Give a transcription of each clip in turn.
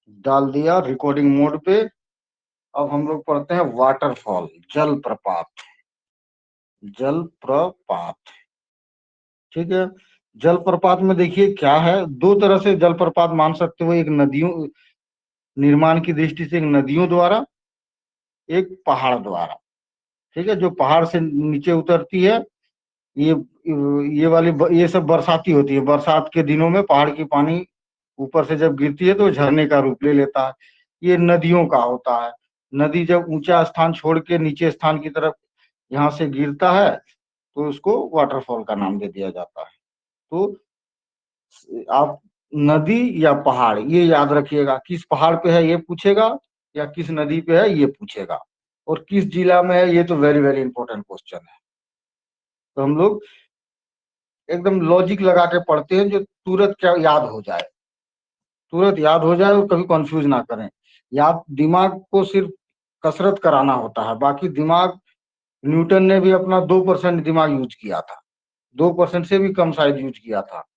डाल दिया recording mode पे। अब हम लोग पढ़ते हैं वाटरफॉल, जलप्रपात। जलप्रपात, ठीक है। जलप्रपात में देखिए क्या है, दो तरह से जलप्रपात मान सकते हो। एक नदियों निर्माण की दृष्टि से, एक नदियों द्वारा, एक पहाड़ द्वारा। ठीक है, जो पहाड़ से नीचे उतरती है, ये ये वाली ये सब बरसाती होती है। बरसात के दिनों में पहाड़ की पानी ऊपर से जब गिरती है तो झरने का रूप ले लेता है। ये नदियों का होता है। नदी जब ऊंचा स्थान छोड़ के नीचे स्थान की तरफ यहाँ से गिरता है तो उसको वाटरफॉल का नाम दे दिया जाता है। तो आप नदी या पहाड़ ये याद रखिएगा, किस पहाड़ पे है ये पूछेगा, या किस नदी पे है ये पूछेगा, और किस जिला में है, ये तो वेरी वेरी इंपॉर्टेंट क्वेश्चन है। तो हम लोग एकदम लॉजिक लगा के पढ़ते हैं, जो तुरंत क्या याद हो जाए, तुरंत याद हो जाए और कभी कंफ्यूज ना करें। याद दिमाग को सिर्फ कसरत कराना होता है, बाकी दिमाग, न्यूटन ने भी अपना 2% दिमाग यूज किया था, 2% से भी कम शायद यूज किया था।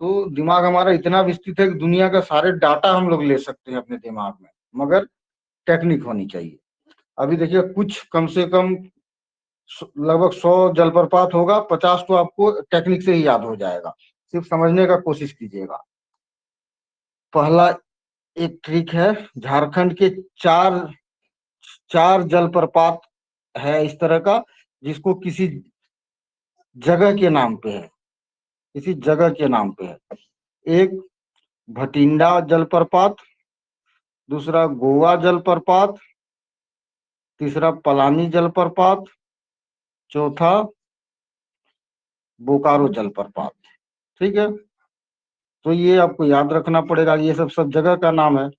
तो दिमाग हमारा इतना विस्तृत है कि दुनिया का सारे डाटा हम लोग ले सकते हैं अपने दिमाग में, मगर टेक्निक होनी चाहिए। अभी देखिए कुछ कम से कम लगभग 100 जलप्रपात होगा, 50 तो आपको टेक्निक से ही याद हो जाएगा। सिर्फ समझने का कोशिश कीजिएगा। पहला एक ट्रिक है, झारखंड के चार चार जलप्रपात है इस तरह का, जिसको किसी जगह के नाम पे है, किसी जगह के नाम पे है। एक भटिंडा जलप्रपात, दूसरा गोवा जलप्रपात, तीसरा पलानी जलप्रपात, चौथा बोकारो जलप्रपात। ठीक है, तो ये आपको याद रखना पड़ेगा, ये सब सब जगह का नाम है।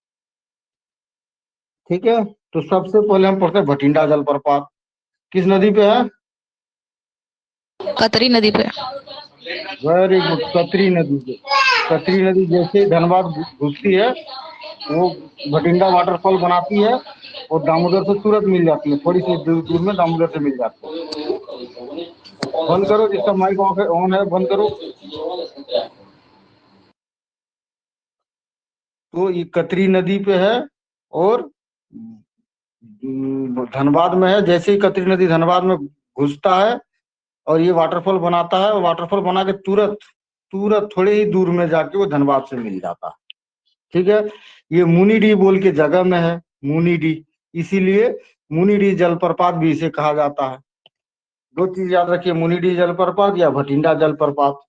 ठीक है, तो सबसे पहले हम पढ़ते हैं भटिंडा जलप्रपात। किस नदी पे है? कतरी नदी पे। वेरी गुड, कतरी नदी पे। कतरी नदी जैसे ही धनबाद घुसती है, वो भटिंडा वाटरफॉल बनाती है, और दामोदर से तुरंत मिल जाती है, थोड़ी सी दूर में दामोदर से मिल जाती है। बंद करो, जिसका माइक ऑन है बंद करो। तो ये कतरी नदी पे है, और धनबाद में है। जैसे ही कतरी नदी धनबाद में घुसता है और ये वाटरफॉल बनाता है, और वाटरफॉल बना के तुरंत तुरंत थोड़े ही दूर में जाके वो धनबाद से मिल जाता है। ठीक है, ये मुनिडी बोल के जगह में है, मुनिडी, इसीलिए मुनिडी जलप्रपात भी इसे कहा जाता है। दो चीज याद रखिए, मुनिडी जलप्रपात या भटिंडा जलप्रपात।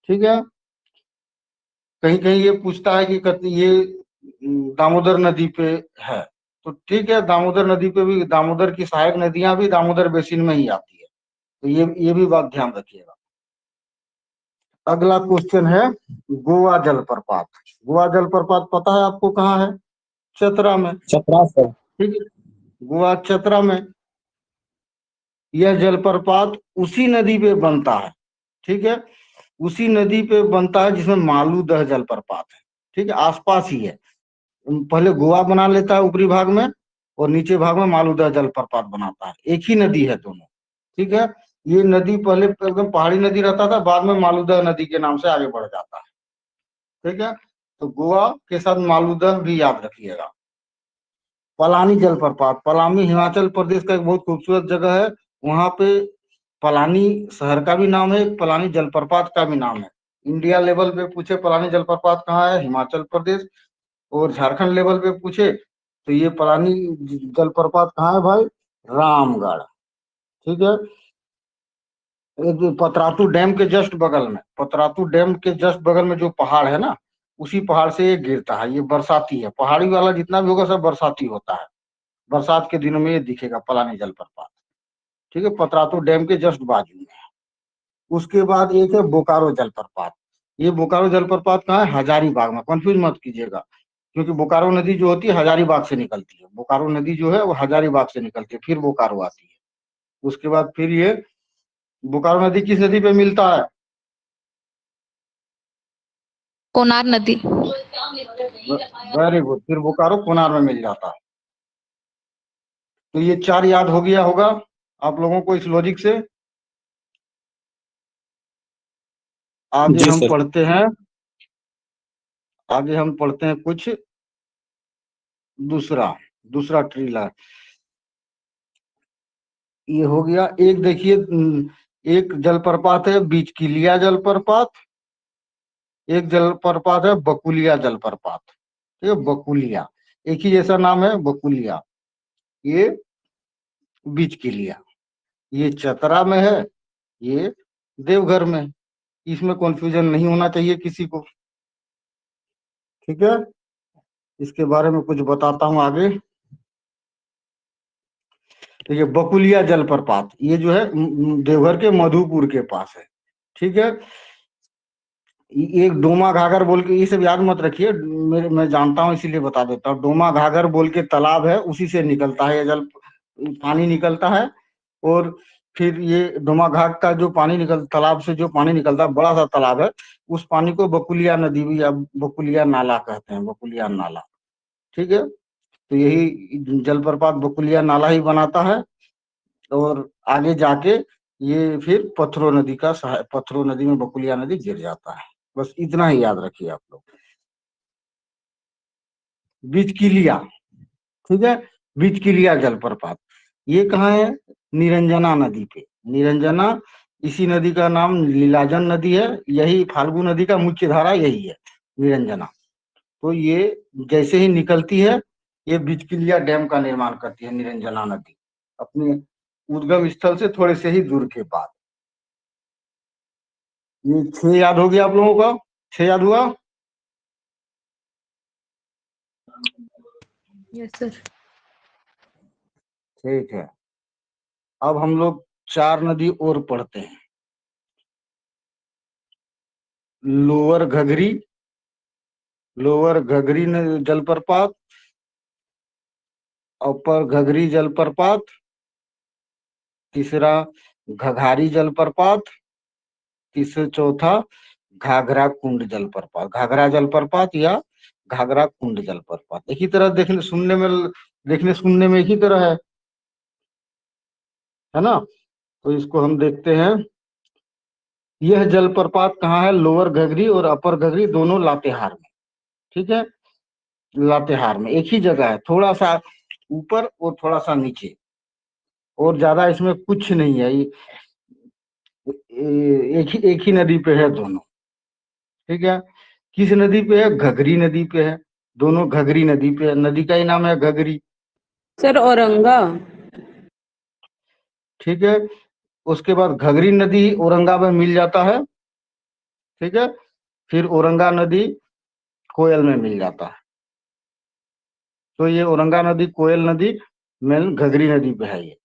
ठीक है, कहीं कहीं ये पूछता है कि ये दामोदर नदी पे है, तो ठीक है, दामोदर नदी पे भी, दामोदर की सहायक नदियां भी दामोदर बेसिन में ही आती है, तो ये भी बात ध्यान रखिएगा। अगला क्वेश्चन है गोवा जलप्रपात। गोवा जलप्रपात पता है आपको कहाँ है? चतरा में। चतरा सर। ठीक है, गोवा चतरा में। यह जलप्रपात उसी नदी पे बनता है। ठीक है, उसी नदी पे बनता है जिसमें मालूदह जलप्रपात है। ठीक है, आसपास ही है। पहले गोवा बना लेता है ऊपरी भाग में, और नीचे भाग में मालूदह जलप्रपात बनाता है। एक ही नदी है दोनों। ठीक है, ये नदी पहले एकदम पहाड़ी नदी रहता था, बाद में मालूदह नदी के नाम से आगे बढ़ जाता है। ठीक है, तो गोवा के साथ मालूदह भी याद रखिएगा। पलानी जलप्रपात, पलानी हिमाचल प्रदेश का एक बहुत खूबसूरत जगह है। वहां पे पलानी शहर का भी नाम है, पलानी जलप्रपात का भी नाम है। इंडिया लेवल पे पूछे पलानी जलप्रपात कहाँ है, हिमाचल प्रदेश। और झारखंड लेवल पे पूछे तो ये पलानी जलप्रपात कहाँ है भाई? रामगढ़। ठीक है, पतरातू डैम के जस्ट बगल में, पतरातू डैम के जस्ट बगल में जो पहाड़ है ना, उसी पहाड़ से ये गिरता है। ये बरसाती है, पहाड़ी वाला जितना भी होगा सब बरसाती होता है। बरसात के दिनों में ये दिखेगा पलानी जलप्रपात। ठीक है, पतरातू डैम के जस्ट बाजू में है। उसके बाद एक है बोकारो जलप्रपात। ये बोकारो जलप्रपात कहाँ है? हजारीबाग में। कंफ्यूज मत कीजिएगा, क्योंकि बोकारो नदी जो होती है हजारीबाग से निकलती है। बोकारो नदी जो है वो हजारीबाग से निकलती है, फिर बोकारो आती है। उसके बाद फिर ये बोकारो नदी किस नदी पे मिलता है? कोनार नदी। वेरी गुड, फिर बोकारो कोनार में मिल जाता है। तो ये चार याद हो गया होगा आप लोगों को इस लॉजिक से। आगे जी हम सर। पढ़ते हैं, आगे हम पढ़ते हैं कुछ दूसरा दूसरा ट्री ला, ये हो गया। एक देखिए एक जलप्रपात है बिचकिलिया जलप्रपात, एक जलप्रपात है बकुलिया जलप्रपात। ठीक है, बकुलिया एक ही जैसा नाम है, बकुलिया। ये बिचकिलिया, ये चतरा में है, ये देवघर में। इसमें कंफ्यूजन नहीं होना चाहिए किसी को। ठीक है, इसके बारे में कुछ बताता हूँ आगे। तो ये बकुलिया जलप्रपात, ये जो है देवघर के मधुपुर के पास है। ठीक है, एक डोमा घाघर बोल के, ये सब याद मत रखिए, मेरे मैं जानता हूँ इसीलिए बता देता हूँ। डोमा घाघर बोल के तालाब है, उसी से निकलता है ये जल, पानी निकलता है। और फिर ये डोमा घाट का जो पानी निकल, तालाब से जो पानी निकलता है, बड़ा सा तालाब है, उस पानी को बकुलिया नदी भी या बकुलिया नाला कहते हैं, बकुलिया नाला। ठीक है, तो यही जलप्रपात बकुलिया नाला ही बनाता है। और आगे जाके ये फिर पथरो नदी का पथरो नदी में बकुलिया नदी गिर जाता है। बस इतना ही याद रखिए आप लोग। बिचकिलिया, ठीक है, बिचकिलिया जलप्रपात ये कहाँ है? निरंजना नदी पे। निरंजना, इसी नदी का नाम लीलाजन नदी है, यही फाल्गु नदी का मुख्य धारा यही है, निरंजना। तो ये जैसे ही निकलती है, ये बिचकिलिया डैम का निर्माण करती है निरंजना नदी, अपने उद्गम स्थल से थोड़े से ही दूर के बाद। ये 6 याद हो गया आप लोगों का? 6 याद हुआ? Yes sir. ठीक है, अब हम लोग 4 नदी और पढ़ते हैं। लोअर घघरी, लोअर घघरी जलप्रपात, अपर घघरी जलप्रपात, तीसरा घघारी जलप्रपात, तीसरा चौथा घाघरा कुंड जलप्रपात। घाघरा जलप्रपात या घाघरा कुंड जलप्रपात एक ही तरह देखने सुनने में, देखने सुनने में एक ही तरह है ना? तो इसको हम देखते हैं। यह जलप्रपात कहाँ है? लोअर घघरी और अपर घघरी दोनों लातेहार में। ठीक है, लातेहार में एक ही जगह है, थोड़ा सा ऊपर और थोड़ा सा नीचे, और ज्यादा इसमें कुछ नहीं है। एक ही नदी पे है दोनों। ठीक है, किस नदी पे है? घघरी नदी पे है, दोनों घघरी नदी पे है, नदी का ही नाम है घघरी। सर औरंगा। ठीक है, उसके बाद घघरी नदी औरंगा में मिल जाता है। ठीक है, फिर औरंगा नदी कोयल में मिल जाता है। तो ये औरंगा नदी कोयल नदी मेन घघरी नदी पे है ये।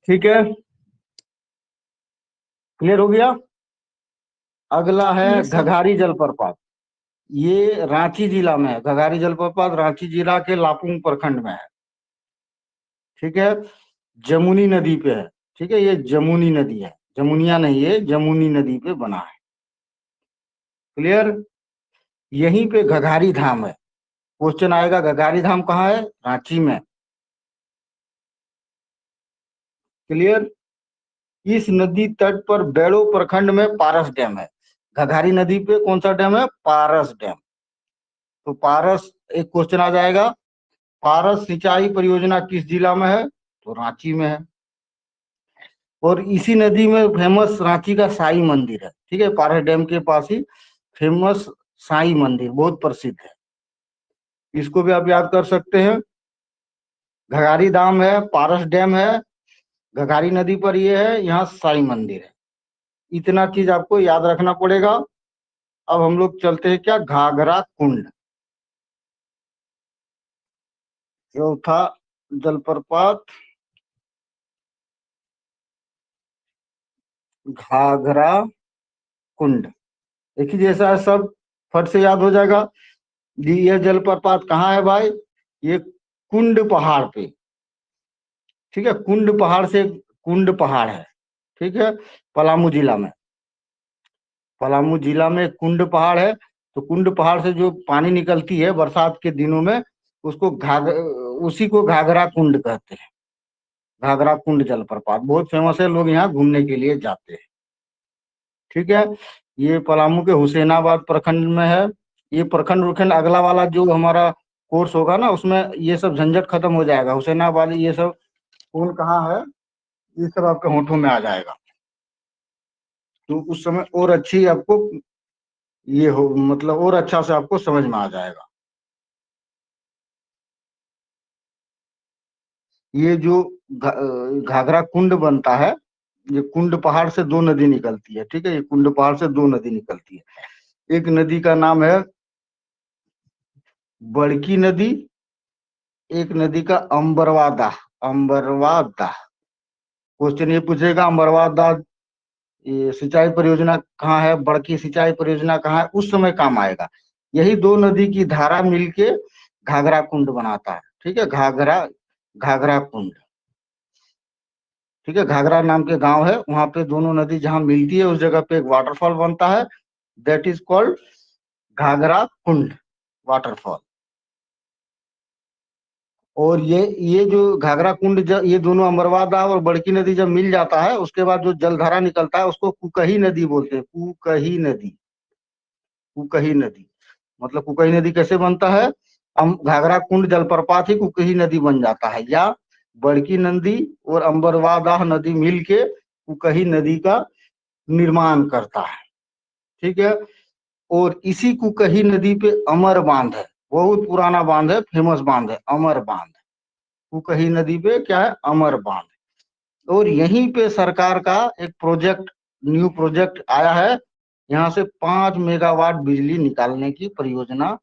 ठीक है, क्लियर हो गया? अगला है यस सर। घघारी जलप्रपात। ये रांची जिला में है, घघारी जलप्रपात रांची जिला के लापुंग प्रखंड में है। ठीक है, जमुनी नदी पे है। ठीक है, ये जमुनी नदी है, जमुनिया नहीं है, जमुनी नदी पे बना है। क्लियर? यहीं पे घघारी धाम है। क्वेश्चन आएगा घघारी धाम कहाँ है? रांची में। क्लियर? इस नदी तट पर बेड़ो प्रखंड में पारस डैम है। घघारी नदी पे कौन सा डैम है? पारस डैम। तो पारस, एक क्वेश्चन आ जाएगा, पारस सिंचाई परियोजना किस जिला में है? तो रांची में है। और इसी नदी में फेमस रांची का साई मंदिर है। ठीक है, पारस डैम के पास ही फेमस साई मंदिर बहुत प्रसिद्ध है, इसको भी आप याद कर सकते हैं। घघारी धाम है, पारस डैम है, घघारी नदी पर ये है, यहाँ साई मंदिर है। इतना चीज आपको याद रखना पड़ेगा। अब हम लोग चलते हैं क्या? घाघरा कुंड, चौथा जलप्रपात घाघरा कुंड। एक ही जैसा है सब, फट से याद हो जाएगा। ये जलप्रपात कहाँ है भाई? ये कुंड पहाड़ पे। ठीक है, कुंड पहाड़ से, कुंड पहाड़ है। ठीक है, पलामू जिला में, पलामू जिला में कुंड पहाड़ है। तो कुंड पहाड़ से जो पानी निकलती है बरसात के दिनों में, उसको उसी को घाघरा कुंड कहते हैं। घाघरा कुंड जलप्रपात बहुत फेमस है, लोग यहाँ घूमने के लिए जाते हैं। ठीक है, ये पलामू के हुसैनाबाद प्रखंड में है। ये प्रखंड उखंड अगला वाला जो हमारा कोर्स होगा ना, उसमें ये सब झंझट खत्म हो जाएगा। हुसैनाबाद ये सब कौन कहाँ है, ये सब आपके होठों में आ जाएगा। तो उस समय और अच्छी आपको ये हो, मतलब और अच्छा से आपको समझ में आ जाएगा। ये जो घाघरा कुंड बनता है, ये कुंड पहाड़ से दो नदी निकलती है, ठीक है। ये कुंड पहाड़ से दो नदी निकलती है। एक नदी का नाम है बड़की नदी, एक नदी का अंबरवा दाह। अंबरवा दाह क्वेश्चन ये पूछेगा, अंबरवा दाह ये सिंचाई परियोजना कहाँ है, बड़की सिंचाई परियोजना कहाँ है, उस समय काम आएगा। यही दो नदी की धारा मिलके घाघरा कुंड बनाता है, ठीक है। घाघरा घाघरा कुंड, ठीक है। घाघरा नाम के गांव है, वहां पे दोनों नदी जहां मिलती है उस जगह पे एक वाटरफॉल बनता है, that is called Ghaghra Kund waterfall. और ये जो घाघरा कुंड जब ये दोनों अमरवा दाह और बड़की नदी जब मिल जाता है, उसके बाद जो जलधारा निकलता है उसको कुकही नदी बोलते हैं। कुकही नदी, कुकही नदी मतलब कुकही नदी कैसे बनता है, घाघरा कुंड जलप्रपात ही कुकही नदी बन जाता है, या बड़की नदी और अंबरवादाह नदी मिलके कुकही नदी का निर्माण करता है, ठीक है। और इसी कुकही नदी पे अमर बांध है, बहुत पुराना बांध है, फेमस बांध है अमर बांध। कुकही नदी पे क्या है, अमर बांध। और यहीं पे सरकार का एक प्रोजेक्ट, न्यू प्रोजेक्ट आया है। यहाँ से 5 मेगावाट बिजली निकालने की परियोजना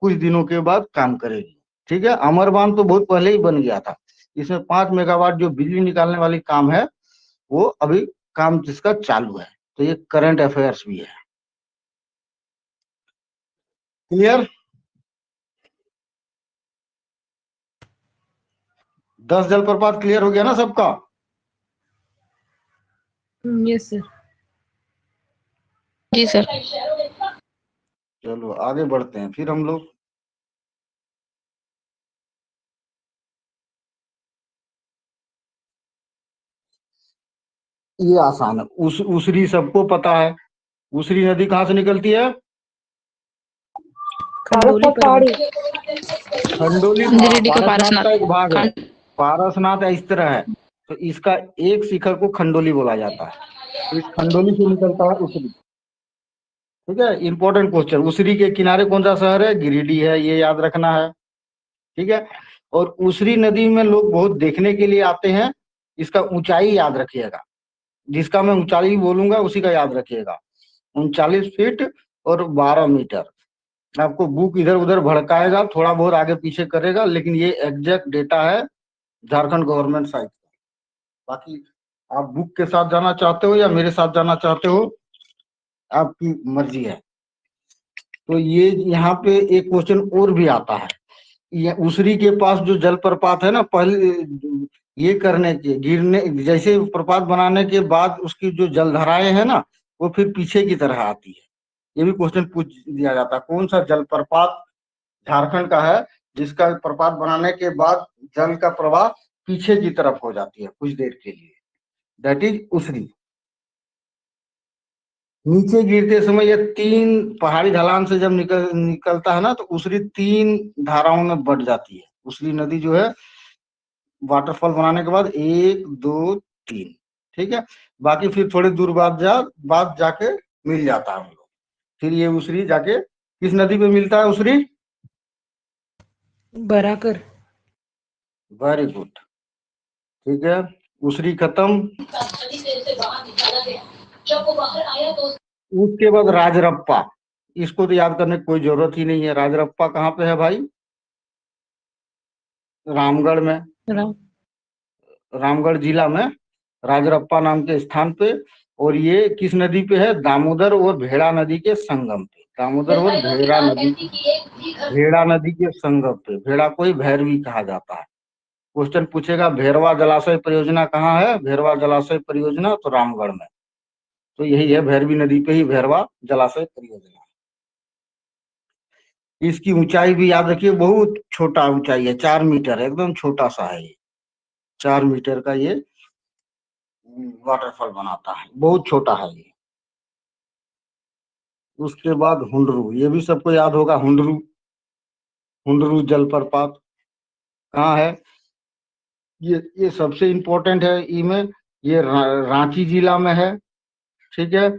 कुछ दिनों के बाद काम करेगी, ठीक है। अमर बांध तो बहुत पहले ही बन गया था, इसमें 5 मेगावाट जो बिजली निकालने वाली काम है वो अभी काम जिसका चालू है। तो ये करंट अफेयर्स भी है। क्लियर? 10 जलप्रपात क्लियर हो गया ना सबका? Yes sir. जी सर। चलो आगे बढ़ते हैं फिर हम लोग। ये आसान है, उसरी सबको पता है। उसरी नदी कहाँ से निकलती है? खंडोली पहाड़ी। खंडोली गिरिडीह का पारसनाथ का पारसनाथ। एक भाग है। पारसनाथ इस तरह है, तो इसका एक शिखर को खंडोली बोला जाता है। तो इस खंडोली से निकलता है उसरी, ठीक है। इंपॉर्टेंट क्वेश्चन, उसरी के किनारे कौन सा शहर है? गिरिडीह है, ये याद रखना है, ठीक है। और उसरी नदी में लोग बहुत देखने के लिए आते हैं। इसका ऊंचाई याद रखिएगा, जिसका मैं ऊंचाई बोलूंगा उसी का याद रखिएगा। 39 फीट और 12 मीटर। आपको बुक इधर उधर भड़काएगा, थोड़ा बहुत आगे पीछे करेगा, लेकिन ये एग्जैक्ट डेटा है झारखंड गवर्नमेंट साइट। बाकी आप बुक के साथ जाना चाहते हो या मेरे साथ जाना चाहते हो, आपकी मर्जी है। तो ये यहाँ पे एक क्वेश्चन और भी आता है। ये उसरी के पास जो जलप्रपात है ना, पहले ये करने के गिरने जैसे प्रपात बनाने के बाद उसकी जो जलधाराएं है ना, वो फिर पीछे की तरह आती है। ये भी क्वेश्चन पूछ दिया जाता है, कौन सा जलप्रपात झारखंड का है जिसका प्रपात बनाने के बाद जल का प्रवाह पीछे की तरफ हो जाती है कुछ देर के लिए, दैट इज उसरी। नीचे गिरते समय ये 3 पहाड़ी ढलान से जब निकलता है ना, तो उसरी 3 धाराओं में बढ़ जाती है। उसरी नदी जो है वाटरफॉल बनाने के बाद 1 2 3, ठीक है। बाकी फिर थोड़ी दूर बाद जाके मिल जाता है हम लोग। फिर ये उसरी जाके किस नदी पे मिलता है उसरी? बराकर। वेरी गुड, ठीक है। उसरी खत्म। उसके बाद राजरप्पा, इसको तो याद करने की कोई जरूरत ही नहीं है। राजरप्पा कहाँ पे है भाई? रामगढ़ में, राम। रामगढ़ जिला में राजरप्पा नाम के स्थान पे। और ये किस नदी पे है? दामोदर और भेड़ा नदी के संगम पे। दामोदर और भेड़ा नदी के संगम पे। भेड़ा को ही भैरवी कहा जाता है। क्वेश्चन पूछेगा भैरवा जलाशय परियोजना कहाँ है? भैरवा जलाशय परियोजना तो रामगढ़ में। तो यही है, भैरवी नदी पे ही भैरवा जलाशय परियोजना। इसकी ऊंचाई भी याद रखिए, बहुत छोटा ऊंचाई है, 4 मीटर, एकदम छोटा सा है ये। 4 मीटर का ये वाटरफॉल बनाता है, बहुत छोटा है ये। उसके बाद हुंडरू, ये भी सबको याद होगा। हुंडरू, हुंडरू जलप्रपात कहाँ है? ये सबसे इम्पोर्टेंट है इनमें। ये रांची जिला में है। ठीक है,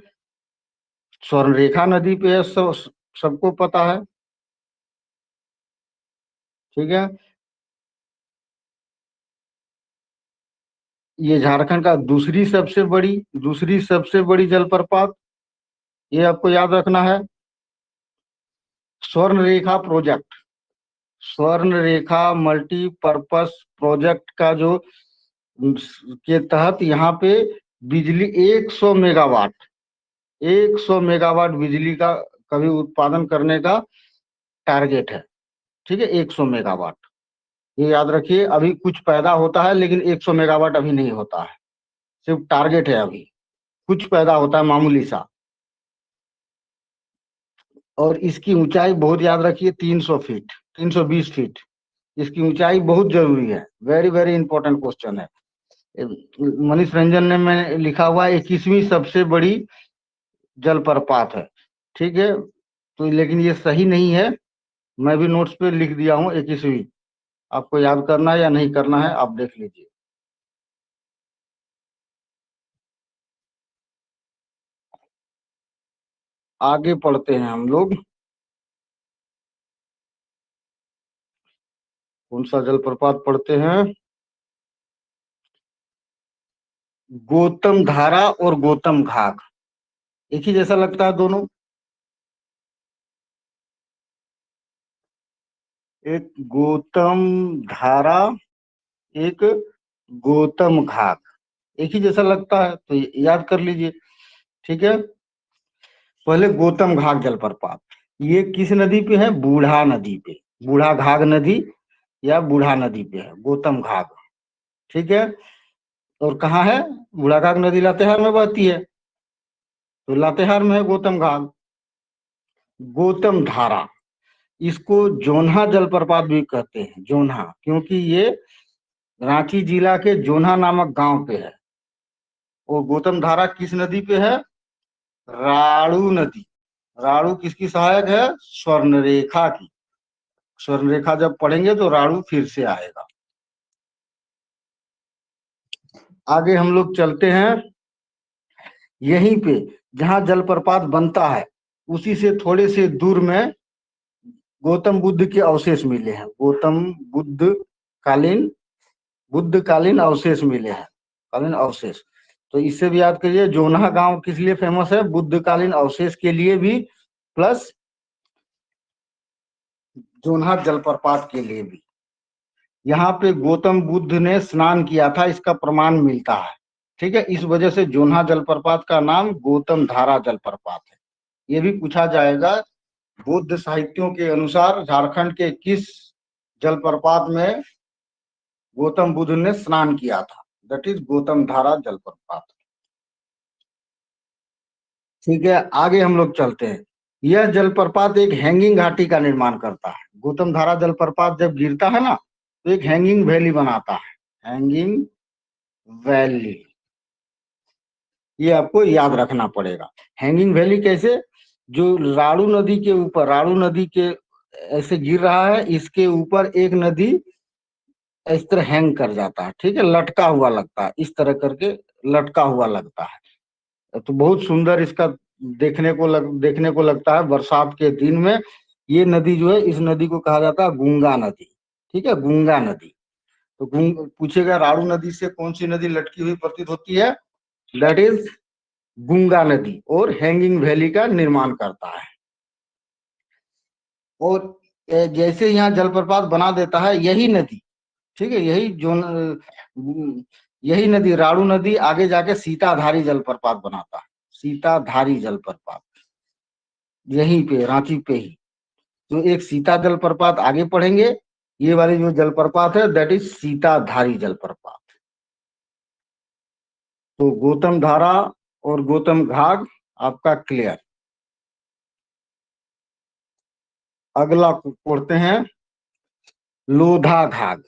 स्वर्णरेखा नदी पे है, सबको पता है। ठीक है, ये झारखंड का दूसरी सबसे बड़ी जलप्रपात, ये आपको याद रखना है। Swarnarekha project, Swarnarekha multipurpose project का जो के तहत यहाँ पे बिजली 100 मेगावाट, 100 मेगावाट बिजली का कभी उत्पादन करने का टारगेट है। ठीक है, 100 मेगावाट, ये याद रखिए। अभी कुछ पैदा होता है लेकिन 100 मेगावाट अभी नहीं होता है, सिर्फ टारगेट है। अभी कुछ पैदा होता है मामूली सा। और इसकी ऊंचाई बहुत याद रखिए, 300 फीट, 320 फीट। इसकी ऊंचाई बहुत जरूरी है, वेरी वेरी इंपॉर्टेंट क्वेश्चन है। मनीष रंजन ने मैं लिखा हुआ 21वीं सबसे बड़ी जलप्रपात है। ठीक है, तो लेकिन ये सही नहीं है, मैं भी नोट्स पे लिख दिया हूँ 21वीं। आपको याद करना है या नहीं करना है, आप देख लीजिए। आगे पढ़ते हैं हम लोग। कौन सा जलप्रपात पढ़ते हैं? गौतम धारा और गौतम घाट, एक ही जैसा लगता है दोनों। एक गौतम धारा, एक गौतम घाट, एक ही जैसा लगता है, तो याद कर लीजिए। ठीक है, पहले गौतम घाट जलप्रपात, ये किस नदी पे है? बूढ़ा नदी पे, बूढ़ा घाघ नदी या बूढ़ा नदी पे है गौतम घाघ। ठीक है, और कहाँ है? बूढ़ा घाघ नदी लातेहार में बहती है, तो लातेहार में है गौतम घाघ। गौतम धारा, इसको जोन्हा जलप्रपात भी कहते हैं, जोन्हा, क्योंकि ये रांची जिला के जोन्हा नामक गांव पे है। और गौतम धारा किस नदी पे है? राणू नदी। राणू किसकी सहायक है? स्वर्णरेखा की। स्वर्णरेखा जब पढ़ेंगे तो राणू फिर से आएगा। आगे हम लोग चलते हैं। यहीं पे जहां जलप्रपात बनता है उसी से थोड़े से दूर में गौतम बुद्ध के अवशेष मिले हैं। गौतम कालीन बुद्ध कालीन अवशेष मिले हैं, कालीन अवशेष। तो इससे भी याद करिए, जोन्हा गांव किस लिए फेमस है? बुद्ध कालीन अवशेष के लिए भी, प्लस जोन्हा जलप्रपात के लिए भी। यहाँ पे गौतम बुद्ध ने स्नान किया था, इसका प्रमाण मिलता है। ठीक है, इस वजह से जोन्हा जलप्रपात का नाम गौतम धारा जलप्रपात है। ये भी पूछा जाएगा, बौद्ध साहित्यों के अनुसार झारखंड के किस जलप्रपात में गौतम बुद्ध ने स्नान किया था? दैट इज गौतम धारा जलप्रपात। ठीक है, आगे हम लोग चलते हैं। यह जलप्रपात एक हैंगिंग घाटी का निर्माण करता है। गौतम धारा जलप्रपात जब गिरता है ना, तो एक हैंगिंग वैली बनाता है, हैंगिंग वैली। ये आपको याद रखना पड़ेगा। हैंगिंग वैली कैसे? जो राणू नदी के ऊपर, राणू नदी के ऐसे गिर रहा है, इसके ऊपर एक नदी इस तरह हैंग कर जाता है। ठीक है, लटका हुआ लगता है, इस तरह करके लटका हुआ लगता है। तो बहुत सुंदर इसका देखने को लगता है बरसात के दिन में। ये नदी जो है, इस नदी को कहा जाता है गंगा नदी। ठीक है, गंगा नदी। तो पूछेगा राणू नदी से कौन सी नदी लटकी हुई प्रतीत होती है? दैट इज गंगा नदी, और हैंगिंग वैली का निर्माण करता है। और जैसे यहाँ जलप्रपात बना देता है यही नदी, ठीक है, यही नदी राणू नदी आगे जाके सीताधारी जलप्रपात बनाता है, सीताधारी जलप्रपात, यहीं पे रांची पे ही। तो एक सीता जलप्रपात आगे पढ़ेंगे, ये वाली जो जलप्रपात है दैट इज सीताधारी जलप्रपात। तो गौतम धारा और गौतम घाट आपका क्लियर। अगला पढ़ते हैं लोधा घाट,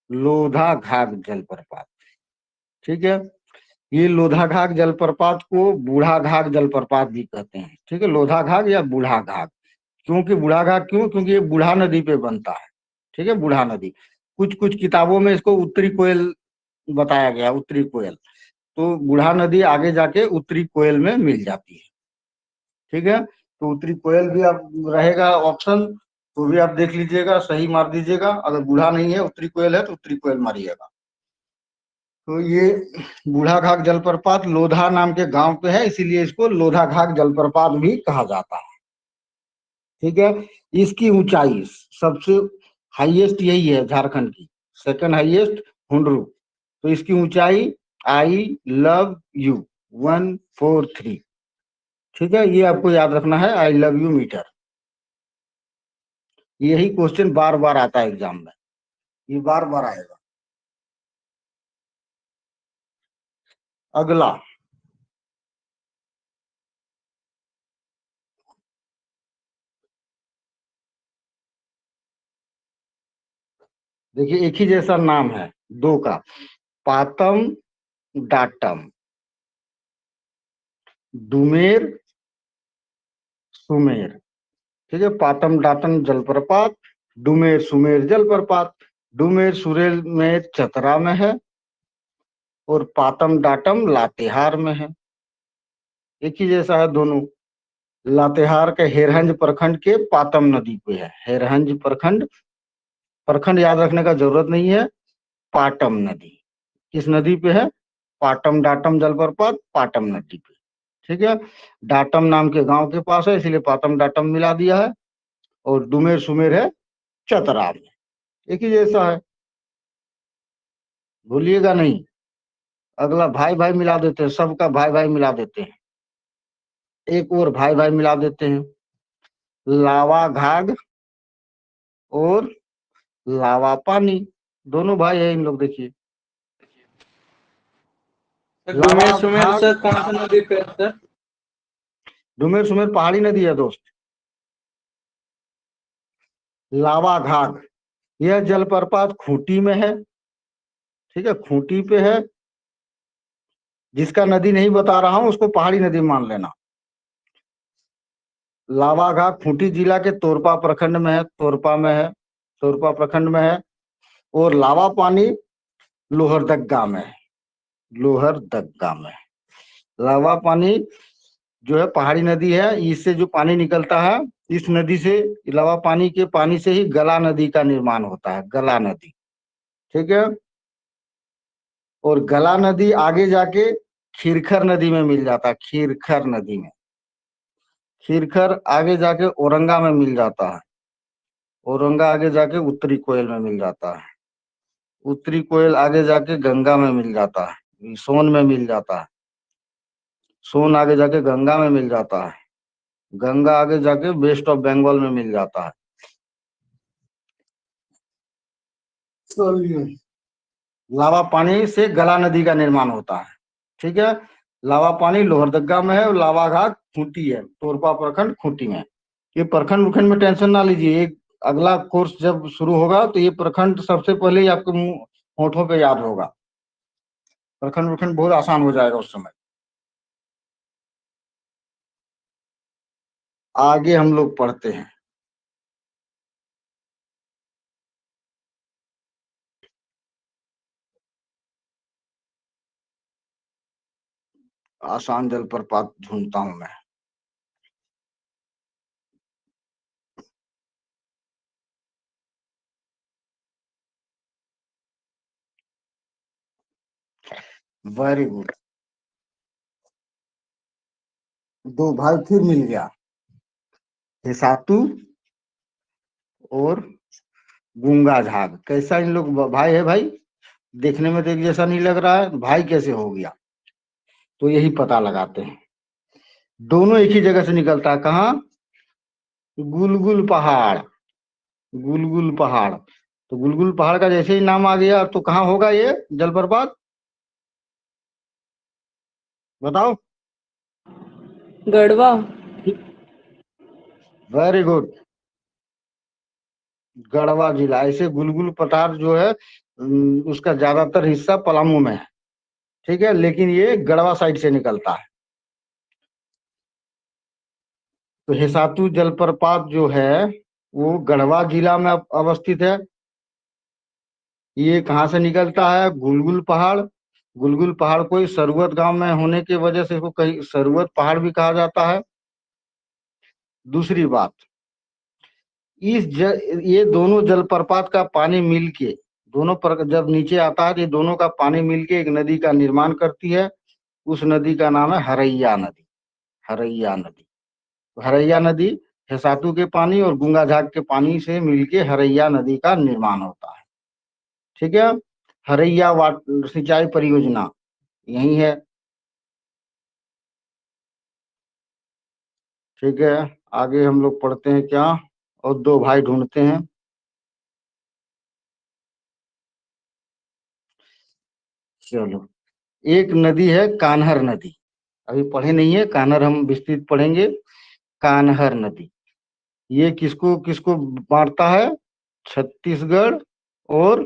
लोधा घाट जलप्रपात। ठीक है, ये लोधा घाघ जलप्रपात को बूढ़ा घाघ जलप्रपात भी कहते हैं। ठीक है, लोधा घाघ या बूढ़ा घाघ। क्योंकि बूढ़ा घाघ क्यों? क्योंकि ये बूढ़ा नदी पे बनता है। ठीक है, बूढ़ा नदी। कुछ कुछ किताबों में इसको उत्तरी कोयल बताया गया, उत्तरी कोयल। तो बूढ़ा नदी आगे जाके उत्तरी कोयल में मिल जाती है। ठीक है, तो उत्तरी कोयल भी आप रहेगा ऑप्शन, तो भी आप देख लीजिएगा, सही मार दीजिएगा। अगर बूढ़ा नहीं है, उत्तरी कोयल है, तो उत्तरी कोयल मारिएगा। तो ये बूढ़ा घाघ जलप्रपात लोधा नाम के गांव पे है, इसीलिए इसको लोधा घाघ जलप्रपात भी कहा जाता है। ठीक है, इसकी ऊंचाई सबसे हाईएस्ट यही है झारखंड की, सेकंड हाईएस्ट हुंडरू। तो इसकी ऊंचाई आई लव यू 143। ठीक है, ये आपको याद रखना है, आई लव यू मीटर। यही क्वेश्चन बार बार आता है एग्जाम में, ये बार बार आएगा। अगला, देखिए एक ही जैसा नाम है दो का, पातम डाटम, डुमेर सुमेर। ठीक है, पातम डाटम जलप्रपात, डुमेर सुमेर जलप्रपात। डुमेर सुरेल में चतरा में है और पातम डाटम लातेहार में है। एक ही जैसा है दोनों। लातेहार के हेरहंज प्रखंड के पातम नदी पे है। हेरहंज प्रखंड, प्रखंड याद रखने का जरूरत नहीं है। पाटम नदी किस नदी पे है? पाटम डाटम जलप्रपात पाटम नदी पे। ठीक है, डाटम नाम के गांव के पास है, इसलिए पाटम डाटम मिला दिया है। और डुमेर सुमेर है चतरा में। एक ही जैसा है, भूलिएगा नहीं। अगला भाई भाई मिला देते हैं, सबका भाई भाई मिला देते हैं। एक और भाई भाई मिला देते हैं, लावा घाघ और लावा पानी। दोनों भाई है इन लोग। देखिए डुमेर लावा सुमेर घाघ, सर कौन सा नदी पे है सर? डुमेर सुमेर पहाड़ी नदी है दोस्त। लावा घाघ यह जलप्रपात खूंटी में है। ठीक है, खूंटी पे है। जिसका नदी नहीं बता रहा हूं उसको पहाड़ी नदी मान लेना। लावा घाघ खूंटी जिला के तोरपा प्रखंड में है, तोरपा में है, तोरपा प्रखंड में है। और लावा पानी लोहरदग्गा में है, लोहरदग्गा में। लावा पानी जो है पहाड़ी नदी है, इससे जो पानी निकलता है, इस नदी से, लावा पानी के पानी से ही गला नदी का निर्माण होता है, गला नदी। ठीक है, और गला नदी आगे जाके खीरखर नदी में मिल जाता है, खीरखर नदी में। खीरखर आगे जाके औरंगा में मिल जाता है, औरंगा आगे जाके उत्तरी कोयल में मिल जाता है, उत्तरी कोयल आगे जाके गंगा में मिल जाता है, सोन में मिल जाता है, सोन आगे जाके गंगा में मिल जाता है, गंगा आगे जाके वेस्ट ऑफ बंगाल में मिल जाता है। लावा पानी से गला नदी का निर्माण होता है। ठीक है, लावा पानी लोहरदग्गा में है और लावा घाट खूंटी है, तोरपा प्रखंड खूंटी में। ये प्रखंड उखंड में टेंशन ना लीजिए, एक अगला कोर्स जब शुरू होगा तो ये प्रखंड सबसे पहले ही आपके मुंह होठों पे याद होगा। प्रखंड उखंड बहुत आसान हो जाएगा उस समय। आगे हम लोग पढ़ते हैं। आसान जलप्रपात ढूंढता हूं मैं। वेरी गुड, दो भाई फिर मिल गया, हिसातु और गूंगा झाग। कैसा इन लोग भाई है भाई? देखने में तो एक जैसा नहीं लग रहा है, भाई कैसे हो गया? तो यही पता लगाते हैं। दोनों एक ही जगह से निकलता है, कहाँ? गुलगुल पहाड़, गुलगुल पहाड़। तो गुलगुल पहाड़ का जैसे ही नाम आ गया तो कहाँ होगा ये जलप्रपात? बताओ। गढ़वा। वेरी गुड, गढ़वा जिला। ऐसे गुलगुल पठार जो है उसका ज्यादातर हिस्सा पलामू में है। ठीक है, लेकिन ये गढ़वा साइड से निकलता है। तो हेसातु जलप्रपात जो है वो गढ़वा जिला में अवस्थित है। ये कहाँ से निकलता है? गुलगुल पहाड़। गुलगुल पहाड़ को सरुवत गांव में होने की वजह से इसको कहीं सरुवत पहाड़ भी कहा जाता है। दूसरी बात, ये दोनों जलप्रपात का पानी मिलके जब नीचे आता है तो ये दोनों का पानी मिलके एक नदी का निर्माण करती है। उस नदी का नाम है हरैया नदी। हरैया नदी, हरैया नदी हेसातु के पानी और गुंगा झाग के पानी से मिलके हरैया नदी का निर्माण होता है। ठीक है, हरैया वाटर सिंचाई परियोजना यही है। ठीक है, आगे हम लोग पढ़ते हैं क्या, और दो भाई ढूंढते हैं। चलो, एक नदी है कान्हर नदी, अभी पढ़े नहीं है, कान्हर हम विस्तृत पढ़ेंगे। कान्हर नदी ये किसको किसको बांटता है? छत्तीसगढ़ और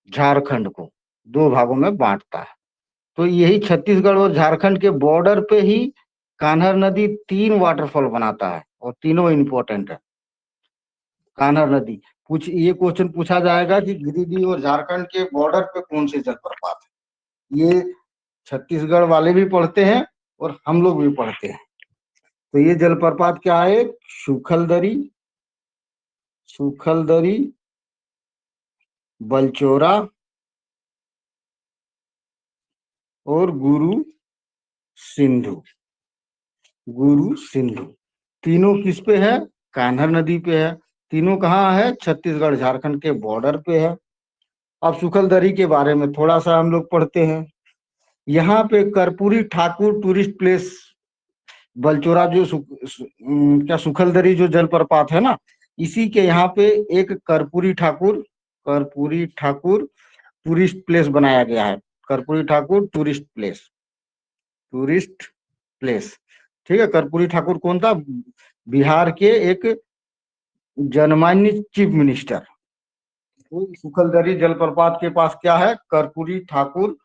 झारखंड को दो भागों में बांटता है। तो यही छत्तीसगढ़ और झारखंड के बॉर्डर पे ही कान्हर नदी 3 वाटरफॉल बनाता है और तीनों इंपॉर्टेंट है। कान्हर नदी, ये क्वेश्चन पूछा जाएगा कि गिरिडीह और झारखंड के बॉर्डर पे कौन से जलप्रपात है। ये छत्तीसगढ़ वाले भी पढ़ते हैं और हम लोग भी पढ़ते हैं। तो ये जलप्रपात क्या है? सुखलदरी, सुखलदरी, बलचोरा और गुरु सिंधु। गुरु सिंधु तीनों किस पे है? कान्हर नदी पे है। तीनों कहाँ है? छत्तीसगढ़ झारखंड के बॉर्डर पे है। अब सुखलदरी के बारे में थोड़ा सा हम लोग पढ़ते हैं। यहाँ पे कर्पूरी ठाकुर टूरिस्ट प्लेस, बलचोरा जो क्या सुखलदरी जो जलप्रपात है ना, इसी के यहाँ पे एक कर्पूरी ठाकुर टूरिस्ट प्लेस बनाया गया है। Karpoori Thakur tourist place, tourist place. ठीक है, कर्पूरी ठाकुर कौन था? बिहार के एक जनमान्य चीफ मिनिस्टर। तो सुखलदरी जलप्रपात के पास क्या है? Karpoori Thakur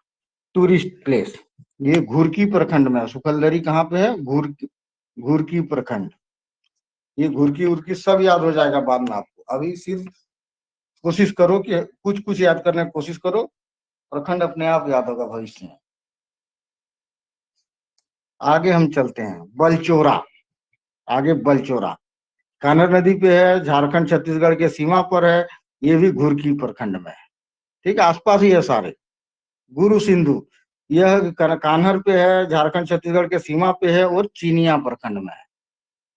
tourist place. ये घुरकी प्रखंड में है। सुखलदरी कहाँ पे है? घुरकी प्रखंड। ये घुरकी उर्की सब याद हो जाएगा बाद में आपको, अभी सिर्फ कोशिश करो कि कुछ कुछ याद करने की कोशिश करो, प्रखंड अपने आप याद होगा भविष्य में। आगे हम चलते हैं, बलचोरा। आगे बलचोरा कान्हर नदी पे है, झारखंड छत्तीसगढ़ के सीमा पर है। ये भी घुरकी प्रखंड में है। ठीक है, आसपास ही है सारे। गुरु सिंधु यह कान्हर पे है, झारखंड छत्तीसगढ़ के सीमा पे है और चीनिया प्रखंड में है।